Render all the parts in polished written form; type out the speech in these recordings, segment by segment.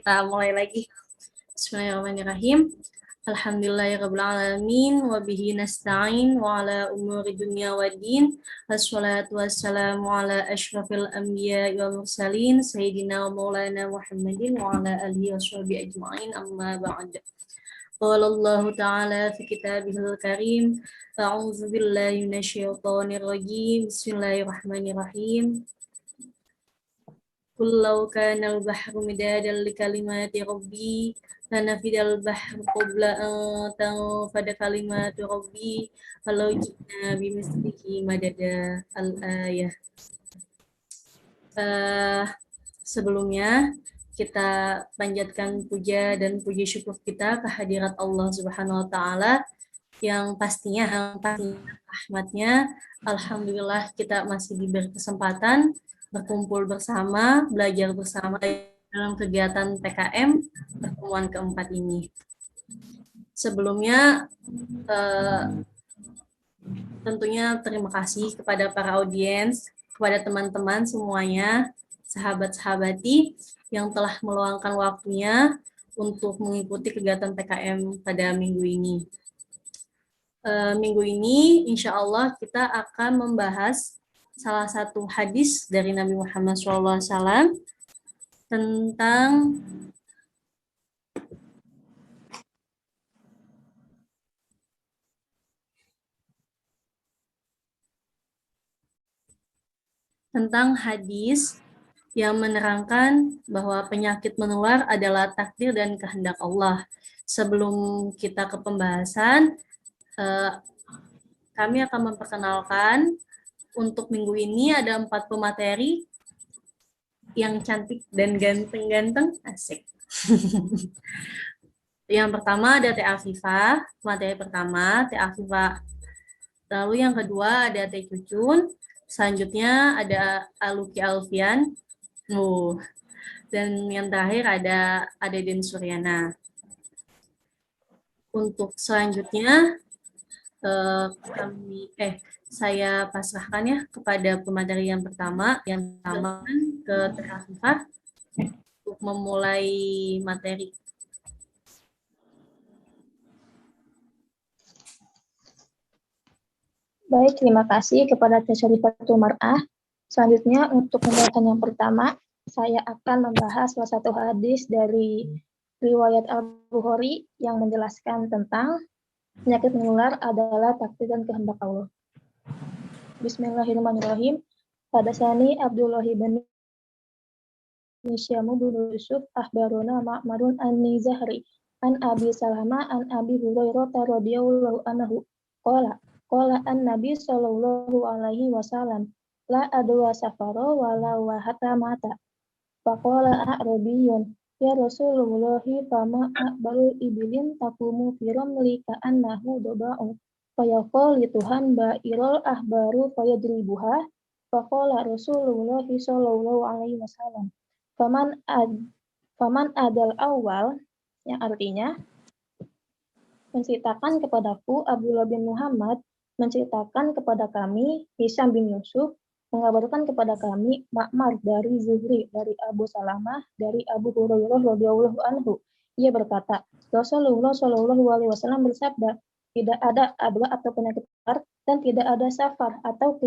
kita mulai lagi. Bismillahirrahmanirrahim. Alhamdulillahirabbil alamin wa bihi nasta'in wa ala umuri dunya waddin. Wassalatu wassalamu ala asyrafil anbiya'i wal mursalin sayyidina wa maulana Muhammadin wa ala alihi washabihi ajma'in, amma ba'd. Qala Allah ta'ala fi kitabihil karim, a'udzu billahi minasyaitonir rajim. Bismillahirrahmanirrahim. Qul law kana al-bahru midadan li kalimati rabbi lanafidal bahru qabla an tanfada kalimatu rabbi walau ji'na bimithlihi madada. Al-ayah. Sebelumnya kita panjatkan puja dan puji syukur kita kehadirat Allah Subhanahu wa taala yang pastinya rahmatnya, alhamdulillah kita masih diberi kesempatan berkumpul bersama, belajar bersama dalam kegiatan PKM pertemuan keempat ini. Sebelumnya tentunya terima kasih kepada para audiens, kepada teman-teman semuanya, sahabat-sahabati yang telah meluangkan waktunya untuk mengikuti kegiatan PKM pada minggu ini. Minggu ini insya Allah kita akan membahas salah satu hadis dari Nabi Muhammad SAW tentang hadis yang menerangkan bahwa penyakit menular adalah takdir dan kehendak Allah. Sebelum kita ke pembahasan, kami akan memperkenalkan untuk minggu ini ada 4 pemateri yang cantik dan ganteng-ganteng, asik. Yang pertama ada Teh Afifah, materi pertama Teh Afifah. Lalu yang kedua ada Teh Cucun, selanjutnya ada Aluki Alfian, dan yang terakhir ada Deden Suryana. Untuk selanjutnya saya pasrahkan ya kepada pemateri yang pertama ke Teh Afifah untuk memulai materi. Baik, terima kasih kepada Teh Syarifatul Mar'ah. Selanjutnya untuk pembahasan yang pertama, saya akan membahas salah satu hadis dari riwayat Al-Bukhari yang menjelaskan tentang penyakit menular adalah takdir dan kehendak Allah. Bismillahirrahmanirrahim. Hadatsani Abdullah bin Nisyamu bin Yusuf akhbarona Ma'marun an-Nizahri an Abi Salama an Abi Hurairah radhiyallahu anhu qala an-nabi sallallahu alaihi wasallam la adwa safara wala wahata mata faqala a'rabiyun ya Rasulullah fama aqbalu ibilin takumu fi ramli ka'annahu daba'un fayaqul Tuhan ba'irul ahbaru fayadribuha faqala Rasulullah sallallahu alaihi wasallam faman adal awal, yang artinya menceritakan kepadaku Abdullah bin Muhammad, menceritakan kepada kami Hisham bin Yusuf, mengabarkan kepada kami Ma'mar dari Zuhri, dari Abu Salamah, dari Abu Hurairah radhiyallahu anhu. Ia berkata, Rasulullah Shallallahu alaihi wasallam bersabda, tidak ada adwa atau penyakit menular dan tidak ada safar atau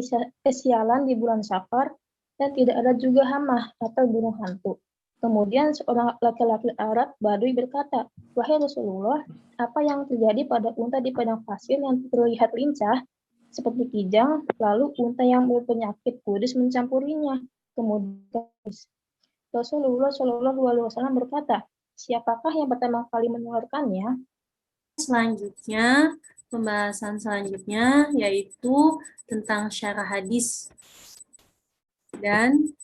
kesialan di bulan Safar dan tidak ada juga hamah atau burung hantu. Kemudian seorang laki-laki Arab Badui berkata, wahai Rasulullah, apa yang terjadi pada unta di padang pasir yang terlihat lincah seperti kijang, lalu unta yang berpenyakit kudus mencampurinya. Kemudian Rasulullah Shallallahu alaihi wasallam berkata, siapakah yang pertama kali menularkannya? Selanjutnya, pembahasan selanjutnya yaitu tentang syarah hadis. Dan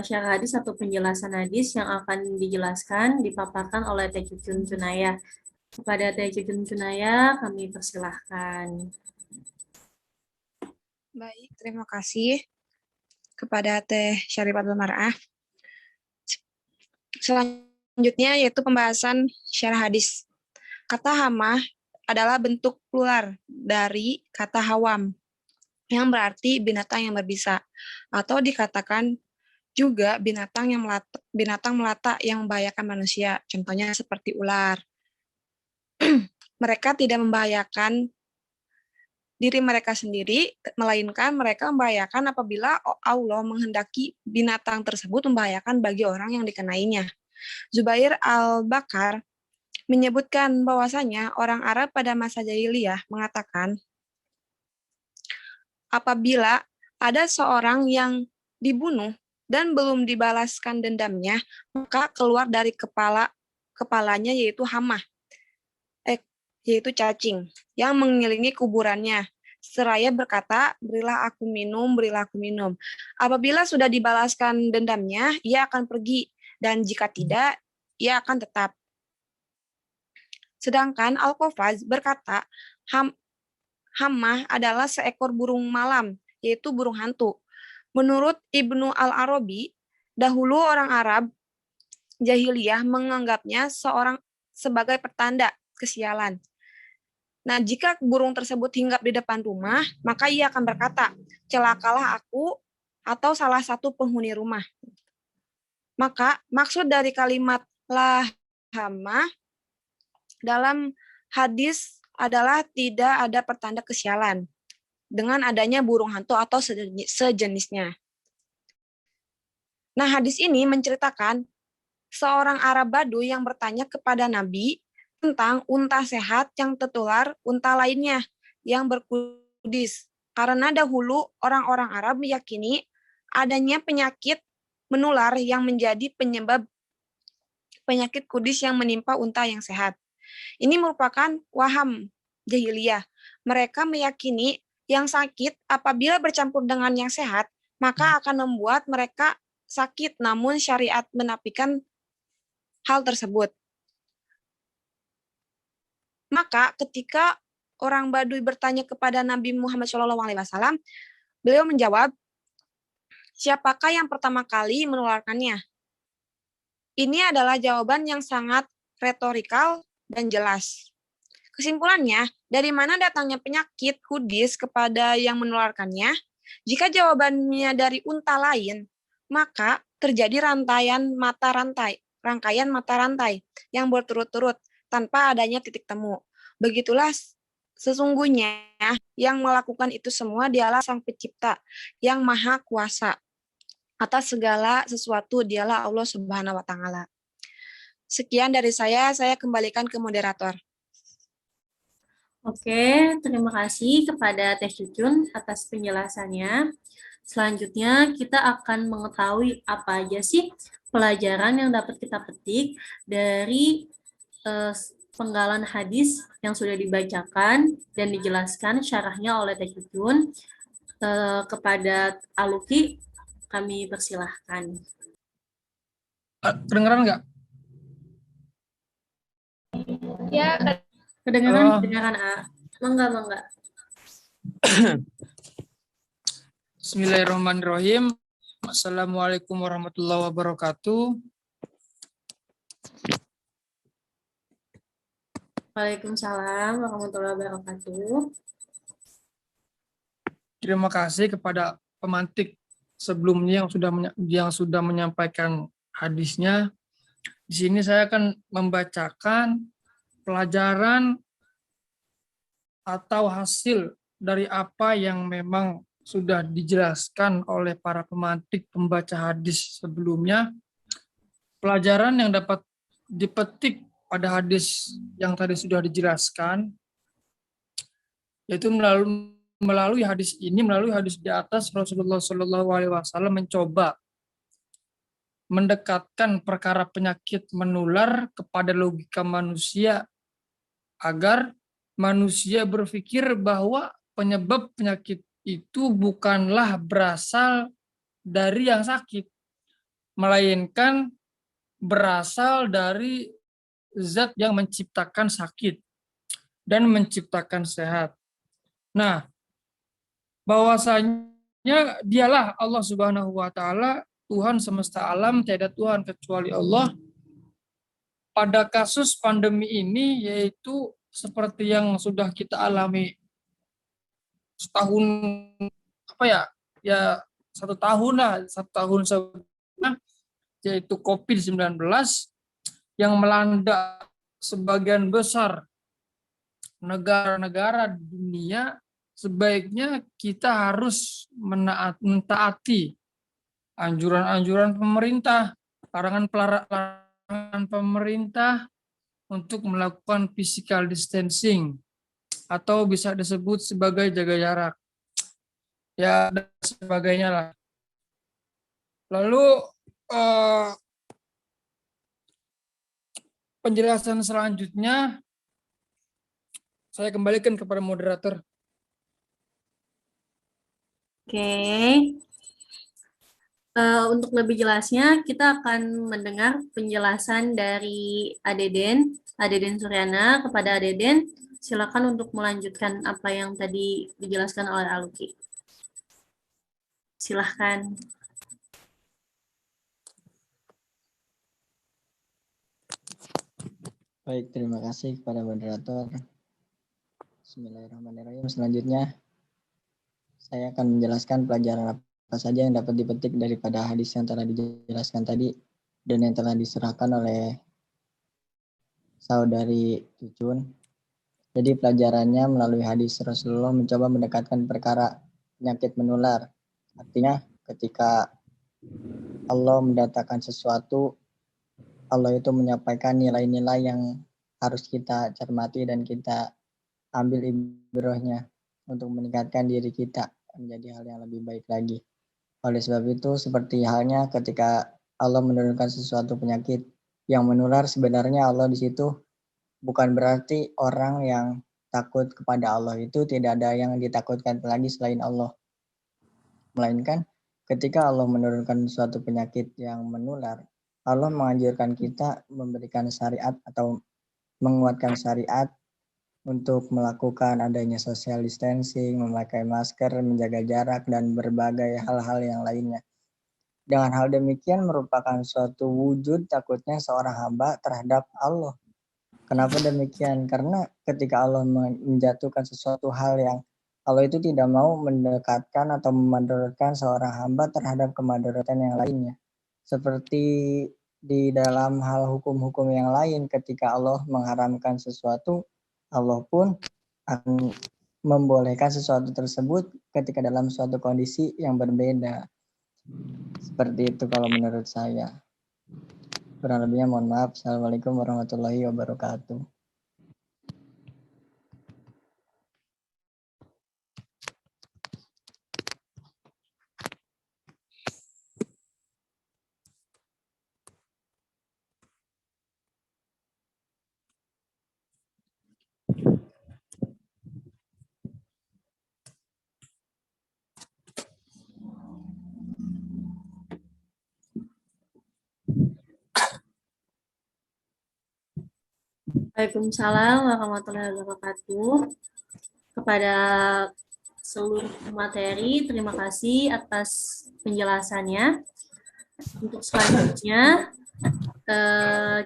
syarah hadis atau penjelasan hadis yang akan dijelaskan, dipaparkan oleh Teh Cucun Cunaya. Kepada Teh Cucun Cunaya, kami persilahkan. Baik, terima kasih kepada Teh Syarifatul Mar'ah. Selanjutnya yaitu pembahasan syarah hadis. Kata hamah adalah bentuk plural dari kata hawam, yang berarti binatang yang berbisa, atau dikatakan juga binatang melata yang membahayakan manusia, contohnya seperti ular. Mereka tidak membahayakan diri mereka sendiri, melainkan mereka membahayakan apabila Allah menghendaki binatang tersebut membahayakan bagi orang yang dikenainya. Zubair al-Bakar menyebutkan bahwasanya orang Arab pada masa jahiliyah mengatakan, apabila ada seorang yang dibunuh dan belum dibalaskan dendamnya, maka keluar dari kepalanya yaitu hamah, yaitu cacing, yang mengelilingi kuburannya. Seraya berkata, berilah aku minum, berilah aku minum. Apabila sudah dibalaskan dendamnya, ia akan pergi. Dan jika tidak, ia akan tetap. Sedangkan Al-Qafaz berkata, hamah adalah seekor burung malam, yaitu burung hantu. Menurut Ibnu Al-Arabi, dahulu orang Arab jahiliyah menganggapnya sebagai pertanda kesialan. Nah, jika burung tersebut hinggap di depan rumah, maka ia akan berkata, celakalah aku atau salah satu penghuni rumah. Maka maksud dari kalimat la hamah dalam hadis adalah tidak ada pertanda kesialan dengan adanya burung hantu atau sejenisnya. Nah, hadis ini menceritakan seorang Arab Baduy yang bertanya kepada Nabi tentang unta sehat yang tertular unta lainnya yang berkudis. Karena dahulu orang-orang Arab meyakini adanya penyakit menular yang menjadi penyebab penyakit kudis yang menimpa unta yang sehat. Ini merupakan waham jahiliyah. Mereka meyakini yang sakit apabila bercampur dengan yang sehat, maka akan membuat mereka sakit, namun syariat menafikan hal tersebut. Maka ketika orang Baduy bertanya kepada Nabi Muhammad SAW, beliau menjawab, siapakah yang pertama kali menularkannya? Ini adalah jawaban yang sangat retorikal dan jelas. Kesimpulannya, dari mana datangnya penyakit kudis kepada yang menularkannya? Jika jawabannya dari unta lain, maka terjadi rangkaian mata rantai yang berturut-turut tanpa adanya titik temu. Begitulah sesungguhnya yang melakukan itu semua dialah Sang Pencipta yang Maha Kuasa. Atas segala sesuatu dialah Allah Subhanahu wa Ta'ala. Sekian dari saya kembalikan ke moderator. Oke, terima kasih kepada Teh Cucun atas penjelasannya. Selanjutnya kita akan mengetahui apa aja sih pelajaran yang dapat kita petik dari penggalan hadis yang sudah dibacakan dan dijelaskan syarahnya oleh Teh Cucun. Kepada Aluki, kami persilahkan. Kedengeran nggak? Ya, Kedengaran, Mangga. Bismillahirrahmanirrahim. Assalamualaikum warahmatullahi wabarakatuh. Waalaikumsalam warahmatullahi wabarakatuh. Terima kasih kepada pemantik sebelumnya yang sudah menyampaikan hadisnya. Di sini saya akan membacakan pelajaran atau hasil dari apa yang memang sudah dijelaskan oleh para pemantik pembaca hadis sebelumnya. Pelajaran yang dapat dipetik pada hadis yang tadi sudah dijelaskan, yaitu melalui hadis di atas, Rasulullah SAW mencoba mendekatkan perkara penyakit menular kepada logika manusia agar manusia berpikir bahwa penyebab penyakit itu bukanlah berasal dari yang sakit, melainkan berasal dari zat yang menciptakan sakit dan menciptakan sehat. Nah, bahwasanya dialah Allah Subhanahu wa Ta'ala, Tuhan semesta alam, tiada Tuhan kecuali Allah. Pada kasus pandemi ini, yaitu seperti yang sudah kita alami setahun, 1 tahun lah, 1 tahun yaitu COVID-19 yang melanda sebagian besar negara-negara di dunia, sebaiknya kita harus mentaati anjuran-anjuran pemerintah, larangan pemerintah untuk melakukan physical distancing atau bisa disebut sebagai jaga jarak. Ya, dan sebagainya lah. Lalu penjelasan selanjutnya saya kembalikan kepada moderator. Oke. Untuk lebih jelasnya, kita akan mendengar penjelasan dari Adeden Suryana. Kepada Adeden, silakan untuk melanjutkan apa yang tadi dijelaskan oleh Aluki. Silahkan. Baik, terima kasih kepada moderator. Bismillahirrahmanirrahim. Selanjutnya, saya akan menjelaskan pelajaran apa saja yang dapat dipetik daripada hadis yang telah dijelaskan tadi dan yang telah diserahkan oleh saudari Cucun. Jadi pelajarannya melalui hadis Rasulullah mencoba mendekatkan perkara penyakit menular. Artinya ketika Allah mendatangkan sesuatu, Allah itu menyampaikan nilai-nilai yang harus kita cermati dan kita ambil ibrahnya untuk meningkatkan diri kita menjadi hal yang lebih baik lagi. Oleh sebab itu, seperti halnya ketika Allah menurunkan sesuatu penyakit yang menular, sebenarnya Allah di situ bukan berarti orang yang takut kepada Allah itu tidak ada yang ditakutkan lagi selain Allah. Melainkan ketika Allah menurunkan suatu penyakit yang menular, Allah menganjurkan kita memberikan syariat atau menguatkan syariat untuk melakukan adanya social distancing, memakai masker, menjaga jarak, dan berbagai hal-hal yang lainnya. Dengan hal demikian merupakan suatu wujud takutnya seorang hamba terhadap Allah. Kenapa demikian? Karena ketika Allah menjatuhkan sesuatu hal yang Allah itu tidak mau mendekatkan atau memudaratkan seorang hamba terhadap kemudaratan yang lainnya. Seperti di dalam hal hukum-hukum yang lain, ketika Allah mengharamkan sesuatu, Allah pun akan membolehkan sesuatu tersebut ketika dalam suatu kondisi yang berbeda. Seperti itu kalau menurut saya. Kurang lebihnya mohon maaf. Assalamualaikum warahmatullahi wabarakatuh. Waalaikumsalam warahmatullahi wabarakatuh. Kepada seluruh materi, terima kasih atas penjelasannya. Untuk selanjutnya,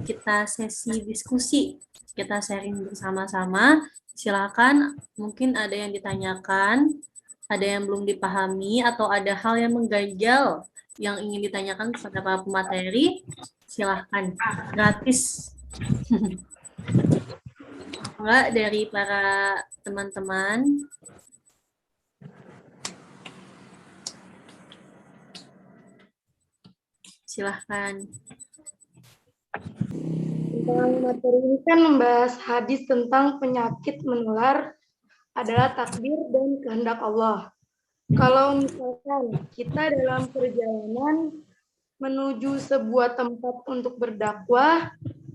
kita sesi diskusi. Kita sharing bersama-sama. Silakan, mungkin ada yang ditanyakan, ada yang belum dipahami, atau ada hal yang mengganjal yang ingin ditanyakan kepada para pemateri. Silahkan, gratis. Enggak dari para teman-teman. Silahkan. Tentang materi ini kan membahas hadis tentang penyakit menular adalah takdir dan kehendak Allah. Kalau misalkan kita dalam perjalanan menuju sebuah tempat untuk berdakwah,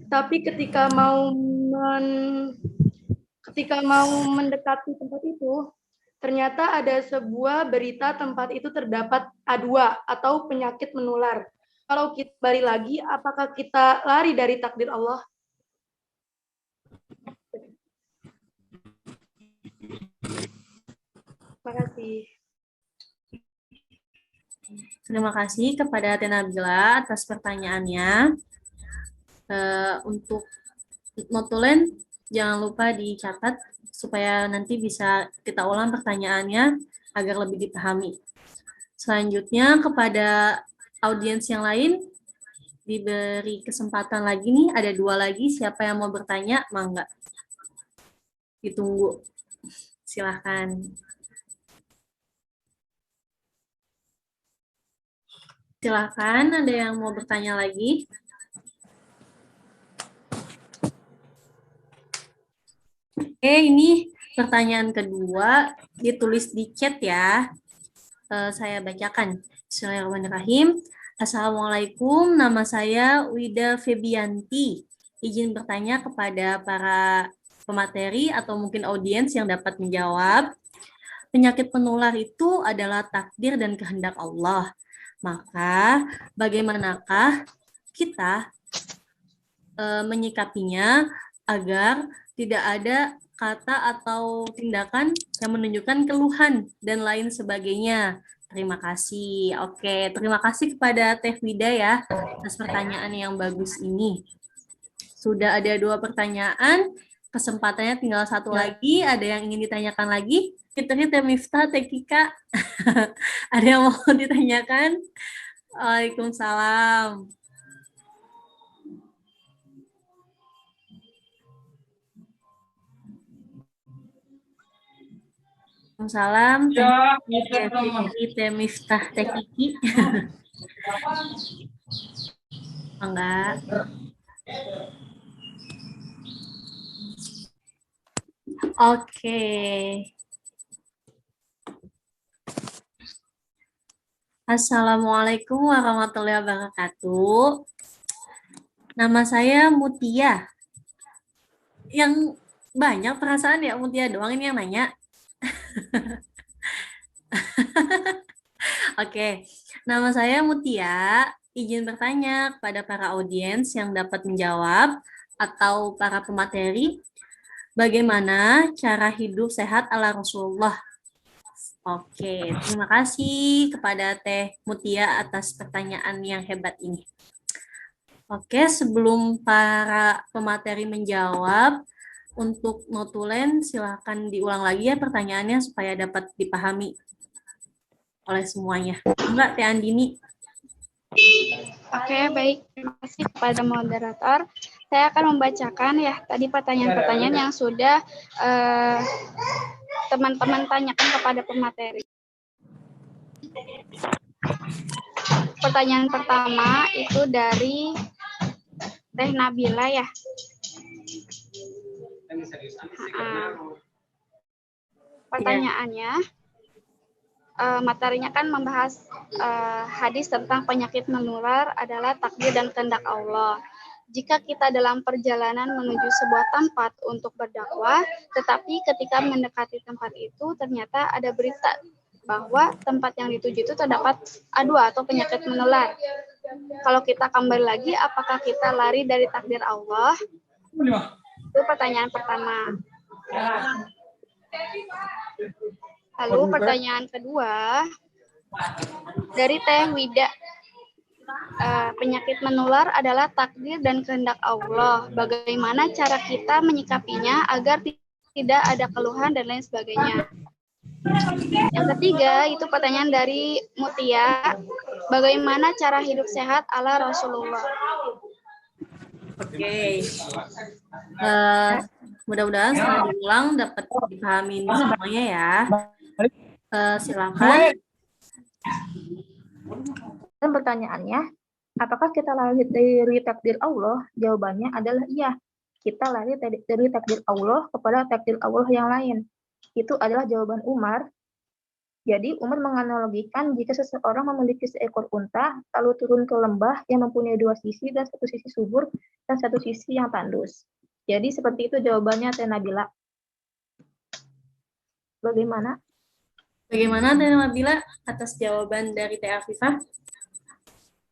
tapi ketika mau mendekati tempat itu, ternyata ada sebuah berita tempat itu terdapat A2 atau penyakit menular. Kalau kita balik lagi, apakah kita lari dari takdir Allah? Terima kasih. Terima kasih kepada Tenabila atas pertanyaannya. Untuk notulen, jangan lupa dicatat supaya nanti bisa kita ulang pertanyaannya agar lebih dipahami. Selanjutnya kepada audiens yang lain, diberi kesempatan lagi nih, ada 2 lagi. Siapa yang mau bertanya? Mangga. Ditunggu. Silahkan. Silahkan, ada yang mau bertanya lagi? Oke, ini pertanyaan kedua, ditulis di chat ya. Saya bacakan. Bismillahirrahmanirrahim. Assalamualaikum, nama saya Wida Febianti. Izin bertanya kepada para pemateri atau mungkin audiens yang dapat menjawab. Penyakit penular itu adalah takdir dan kehendak Allah. Maka bagaimanakah kita menyikapinya agar tidak ada kata atau tindakan yang menunjukkan keluhan dan lain sebagainya. Terima kasih. Oke, terima kasih kepada Teh Wida ya atas pertanyaan yang bagus ini. Sudah ada 2 pertanyaan, kesempatannya tinggal 1 lagi. Ada yang ingin ditanyakan lagi? Fitri, Teh Miftah, Teh Kika. Ada yang mau ditanyakan? Waalaikumsalam. Waalaikumsalam. Ya, Teh Miftah, Teh Kiki. Enggak. Oke. Assalamualaikum warahmatullahi wabarakatuh. Nama saya Mutia. Yang banyak perasaan ya Mutia doang ini yang nanya. Oke, nama saya Mutia. Izin bertanya kepada para audiens yang dapat menjawab atau para pemateri, bagaimana cara hidup sehat ala Rasulullah? Oke, terima kasih kepada Teh Mutia atas pertanyaan yang hebat ini. Oke, sebelum para pemateri menjawab, untuk notulen silakan diulang lagi ya pertanyaannya supaya dapat dipahami oleh semuanya. Enggak, Teh Andini? Oke, baik. Terima kasih kepada moderator. Saya akan membacakan ya tadi pertanyaan-pertanyaan yang sudah teman-teman tanyakan kepada pemateri. Pertanyaan pertama itu dari Teh Nabila ya. Pertanyaannya, materinya kan membahas hadis tentang penyakit menular adalah takdir dan kehendak Allah. Jika kita dalam perjalanan menuju sebuah tempat untuk berdakwah, tetapi ketika mendekati tempat itu ternyata ada berita bahwa tempat yang dituju itu terdapat adwa atau penyakit menular. Kalau kita kembali lagi, apakah kita lari dari takdir Allah? Itu pertanyaan pertama. Lalu pertanyaan kedua dari Teh Wida. Penyakit menular adalah takdir dan kehendak Allah. Bagaimana cara kita menyikapinya agar tidak ada keluhan dan lain sebagainya. Yang ketiga itu pertanyaan dari Mutia. Bagaimana cara hidup sehat ala Rasulullah? Oke. Mudah-mudahan setelah diulang dapat dipahami semuanya ya. Silakan. Dan pertanyaannya, apakah kita lari dari takdir Allah? Jawabannya adalah iya. Kita lari dari takdir Allah kepada takdir Allah yang lain. Itu adalah jawaban Umar. Jadi Umar menganalogikan jika seseorang memiliki seekor unta, lalu turun ke lembah yang mempunyai 2 sisi dan 1 sisi subur dan 1 sisi yang tandus. Jadi seperti itu jawabannya Teh Nabila. Bagaimana? Bagaimana Teh Nabila atas jawaban dari Teh Afifah?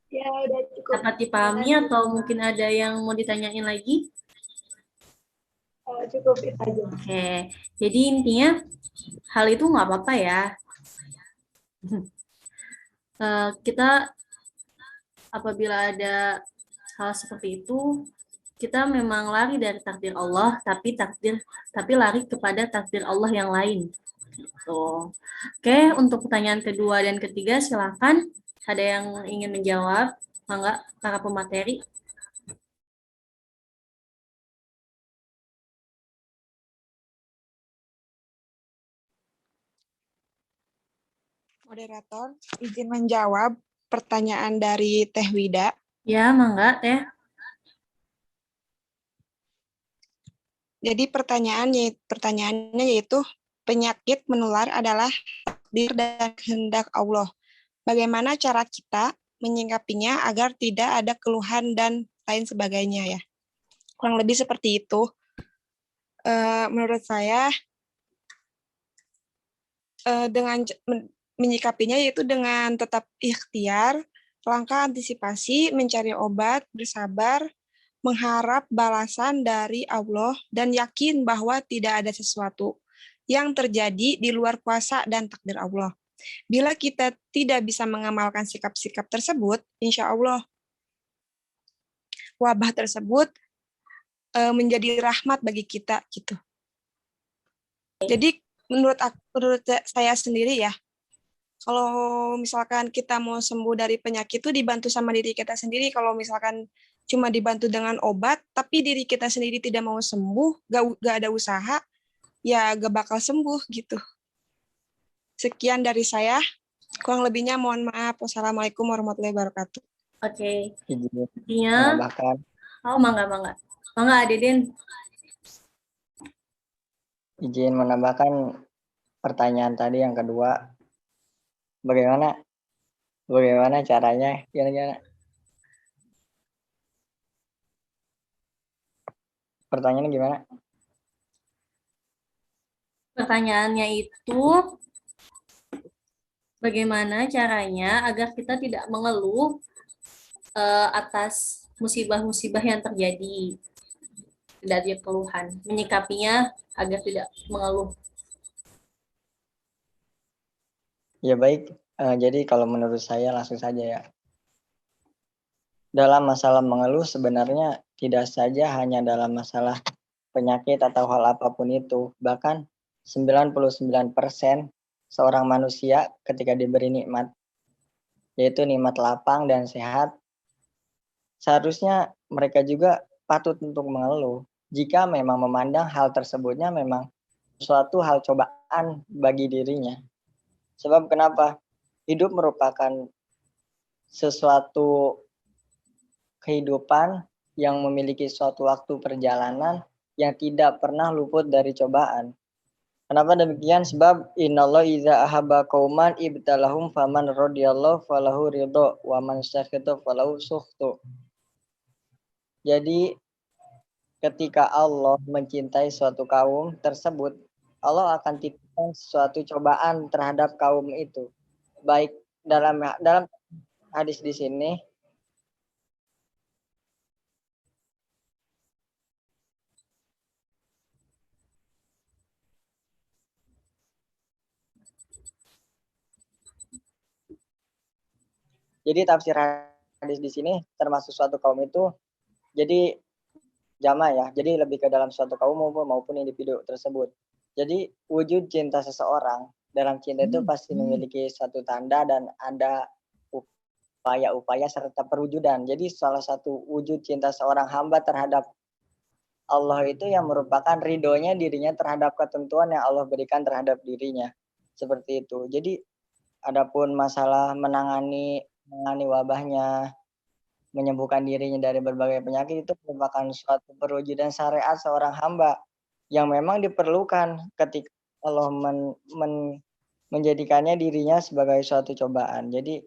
Ya, udah cukup. Dapat dipahami atau mungkin ada yang mau ditanyain lagi? Cukup itu aja. Oke, jadi intinya hal itu nggak apa-apa ya. Kita apabila ada hal seperti itu, kita memang lari dari takdir Allah, tapi lari kepada takdir Allah yang lain. Gitu. Oke, untuk pertanyaan kedua dan ketiga silakan. Ada yang ingin menjawab? Mangga para pemateri. Moderator, izin menjawab pertanyaan dari Teh Wida. Ya, mangga Teh. Jadi pertanyaannya yaitu penyakit menular adalah takdir dan kehendak Allah. Bagaimana cara kita menyingkapinya agar tidak ada keluhan dan lain sebagainya ya. Kurang lebih seperti itu. Menurut saya dengan menyikapinya yaitu dengan tetap ikhtiar, langkah antisipasi, mencari obat, bersabar, mengharap balasan dari Allah, dan yakin bahwa tidak ada sesuatu yang terjadi di luar kuasa dan takdir Allah. Bila kita tidak bisa mengamalkan sikap-sikap tersebut, insya Allah wabah tersebut menjadi rahmat bagi kita gitu. Jadi menurut saya sendiri ya, kalau misalkan kita mau sembuh dari penyakit itu dibantu sama diri kita sendiri. Kalau misalkan cuma dibantu dengan obat, tapi diri kita sendiri tidak mau sembuh, gak ada usaha, ya gak bakal sembuh gitu. Sekian dari saya. Kurang lebihnya mohon maaf. Wassalamualaikum warahmatullahi wabarakatuh. Oke. Izin Intinya, menambahkan, mangga Adeden. izin menambahkan pertanyaan tadi yang kedua, bagaimana caranya? Gimana? Pertanyaannya gimana? Pertanyaannya itu, bagaimana caranya agar kita tidak mengeluh atas musibah-musibah yang terjadi, tidak ada keluhan, menyikapinya agar tidak mengeluh. Ya baik, jadi kalau menurut saya langsung saja ya. Dalam masalah mengeluh sebenarnya tidak saja hanya dalam masalah penyakit atau hal apapun itu, bahkan 99% seorang manusia ketika diberi nikmat, yaitu nikmat lapang dan sehat, seharusnya mereka juga patut untuk mengeluh jika memang memandang hal tersebutnya memang suatu hal cobaan bagi dirinya. Sebab kenapa? Hidup merupakan sesuatu kehidupan yang memiliki suatu waktu perjalanan yang tidak pernah luput dari cobaan. Kenapa demikian? Sebab innallaha iza ahabba qauman ibtalahum faman radiyallahu falahu ridho wa man sakhita falahu sukhtu. Jadi ketika Allah mencintai suatu kaum tersebut, Allah akan titipkan suatu cobaan terhadap kaum itu. Baik dalam hadis di sini jadi tafsir hadis di sini termasuk suatu kaum itu jadi jama ya, jadi lebih ke dalam suatu kaum maupun individu tersebut. Jadi wujud cinta seseorang dalam cinta itu pasti memiliki suatu tanda dan ada upaya-upaya serta perwujudan. Jadi salah satu wujud cinta seorang hamba terhadap Allah itu yang merupakan ridhonya dirinya terhadap ketentuan yang Allah berikan terhadap dirinya. Seperti itu. Jadi adapun masalah menangani wabahnya, menyembuhkan dirinya dari berbagai penyakit itu merupakan suatu perwujudan syariat seorang hamba yang memang diperlukan ketika Allah menjadikannya dirinya sebagai suatu cobaan. Jadi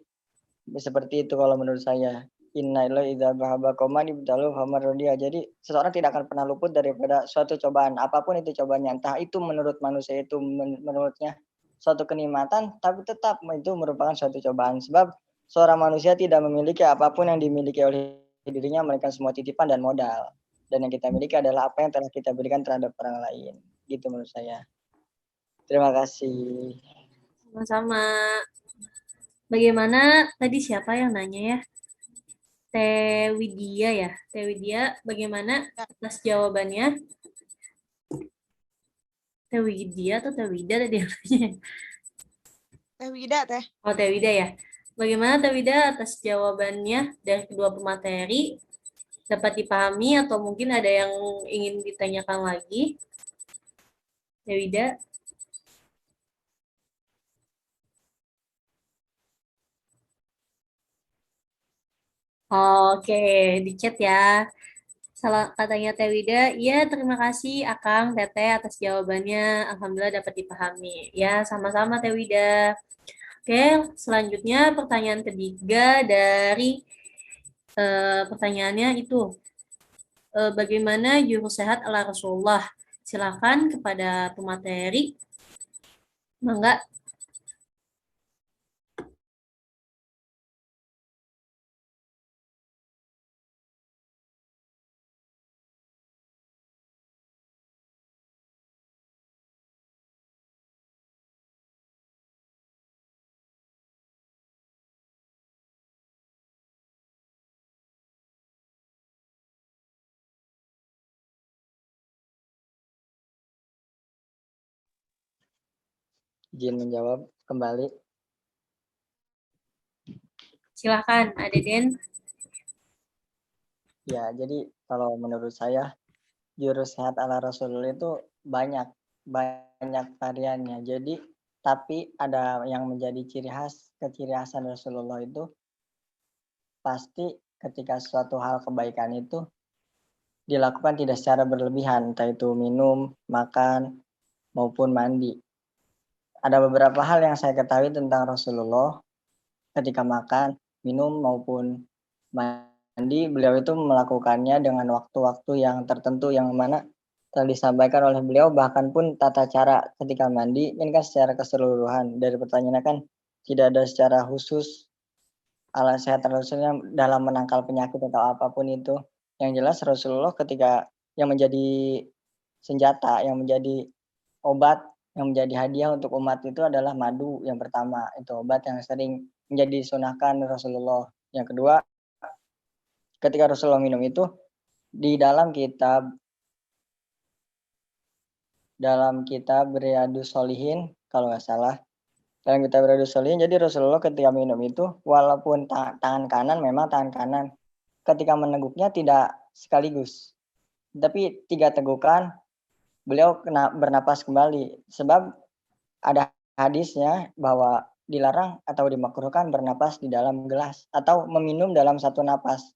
seperti itu kalau menurut saya. Innalillahi idza bahaba qauman ibtalu famarodiya. Jadi seseorang tidak akan pernah luput daripada suatu cobaan, apapun itu cobaannya. Entah itu menurut manusia itu menurutnya suatu kenikmatan, tapi tetap itu merupakan suatu cobaan. Sebab seorang manusia tidak memiliki apapun yang dimiliki oleh dirinya, melainkan semua titipan dan modal. Dan yang kita miliki adalah apa yang telah kita berikan terhadap orang lain. Gitu menurut saya. Terima kasih. Sama-sama. Bagaimana tadi siapa yang nanya ya? Teh Widya ya. Teh Widya, bagaimana atas jawabannya? Teh Widya atau Teh Wida tadi yang nanya? Teh Wida, Teh. Oh, Teh Wida ya. Bagaimana Tewida atas jawabannya dari kedua pemateri? Dapat dipahami atau mungkin ada yang ingin ditanyakan lagi? Tewida? Oke, di chat ya. Salah katanya Tewida, ya terima kasih Akang Teteh atas jawabannya. Alhamdulillah dapat dipahami. Ya, sama-sama Tewida. Oke, selanjutnya pertanyaan ketiga dari pertanyaannya itu bagaimana jurus sehat ala Rasulullah? Silakan kepada pemateri. Mangga. Izin menjawab kembali. Silakan, Adeden. Ya, jadi kalau menurut saya jurus sehat ala Rasulullah itu banyak variannya. Jadi tapi ada yang menjadi ciri khasan Rasulullah itu pasti ketika suatu hal kebaikan itu dilakukan tidak secara berlebihan, entah itu minum, makan, maupun mandi. Ada beberapa hal yang saya ketahui tentang Rasulullah ketika makan, minum, maupun mandi, beliau itu melakukannya dengan waktu-waktu yang tertentu yang mana telah disampaikan oleh beliau, bahkan pun tata cara ketika mandi ini kan secara keseluruhan. Dari pertanyaannya kan tidak ada secara khusus alat sehat Rasulullah dalam menangkal penyakit atau apapun itu. Yang jelas Rasulullah ketika yang menjadi senjata, yang menjadi obat, yang menjadi hadiah untuk umat itu adalah madu yang pertama. Itu obat yang sering menjadi sunahkan Rasulullah. Yang kedua, ketika Rasulullah minum itu di dalam kitab Riyadus Sholihin, kalau nggak salah, dalam kitab Riyadus Sholihin, jadi Rasulullah ketika minum itu, walaupun tangan kanan, memang tangan kanan, ketika meneguknya tidak sekaligus, tapi 3 tegukan, beliau bernapas kembali, sebab ada hadisnya bahwa dilarang atau dimakruhkan bernapas di dalam gelas atau meminum dalam satu napas.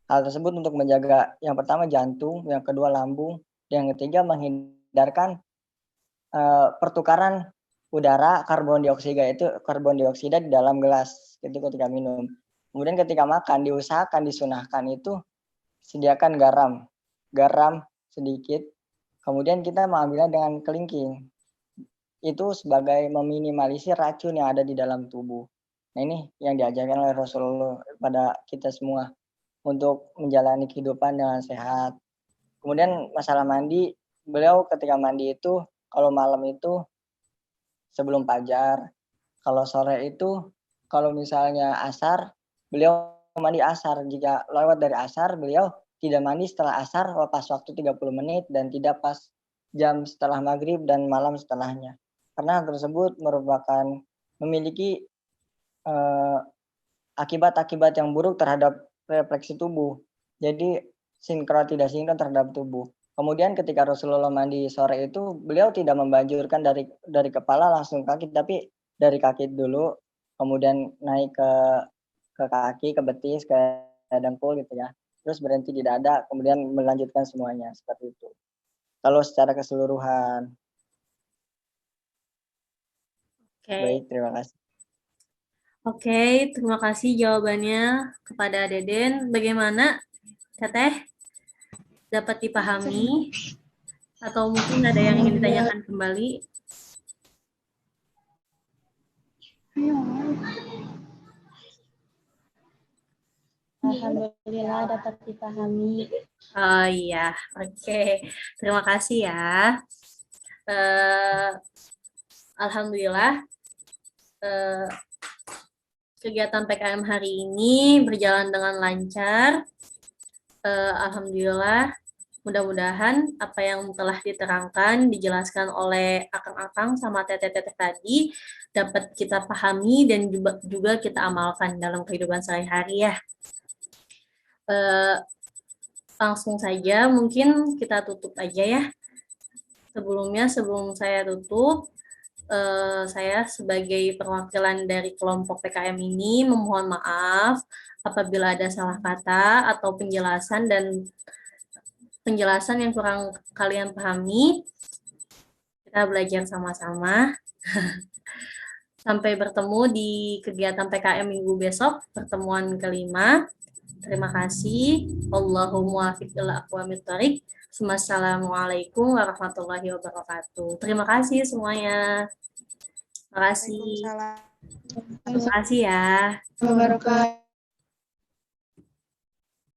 Hal tersebut untuk menjaga yang pertama jantung, yang kedua lambung, dan yang ketiga menghindarkan pertukaran udara karbon dioksida di dalam gelas itu ketika minum. Kemudian ketika makan diusahakan disunahkan itu sediakan garam sedikit. Kemudian kita mengambilnya dengan kelingking. Itu sebagai meminimalisir racun yang ada di dalam tubuh. Nah, ini yang diajarkan oleh Rasulullah pada kita semua untuk menjalani kehidupan dengan sehat. Kemudian masalah mandi, beliau ketika mandi itu kalau malam itu sebelum fajar, kalau sore itu kalau misalnya asar, beliau mandi asar. Jika lewat dari asar, beliau tidak mandi setelah asar pas waktu 30 menit dan tidak pas jam setelah maghrib dan malam setelahnya. Karena hal tersebut merupakan memiliki akibat-akibat yang buruk terhadap refleksi tubuh. Jadi tidak sinkron terhadap tubuh. Kemudian ketika Rasulullah mandi sore itu, beliau tidak membanjurkan dari kepala langsung kaki, tapi dari kaki dulu, kemudian naik ke kaki, ke betis, ke dengkul gitu ya. Terus berhenti di dada, kemudian melanjutkan semuanya seperti itu. Kalau secara keseluruhan. Baik, terima kasih. Oke, terima kasih jawabannya kepada Deden. Bagaimana, Teteh? Dapat dipahami? Atau mungkin ada yang ingin ditanyakan kembali? Alhamdulillah dapat dipahami. Oh iya, oke. Terima kasih ya. Alhamdulillah kegiatan PKM hari ini berjalan dengan lancar. Alhamdulillah Mudah-mudahan apa yang telah diterangkan, dijelaskan oleh akang-akang sama teteh-teteh tadi dapat kita pahami dan juga kita amalkan dalam kehidupan sehari-hari ya. Langsung saja mungkin kita tutup aja ya. Sebelum saya tutup, saya sebagai perwakilan dari kelompok PKM ini memohon maaf apabila ada salah kata atau penjelasan yang kurang kalian pahami. Kita belajar sama-sama. Sampai bertemu di kegiatan PKM minggu besok, pertemuan kelima. Terima kasih. Allahumma muwaffiq ila aqwamit thoriq. Wassalamualaikum warahmatullahi wabarakatuh. Terima kasih semuanya. Terima kasih. Waalaikumsalam. Terima kasih ya. Wabarakatuh.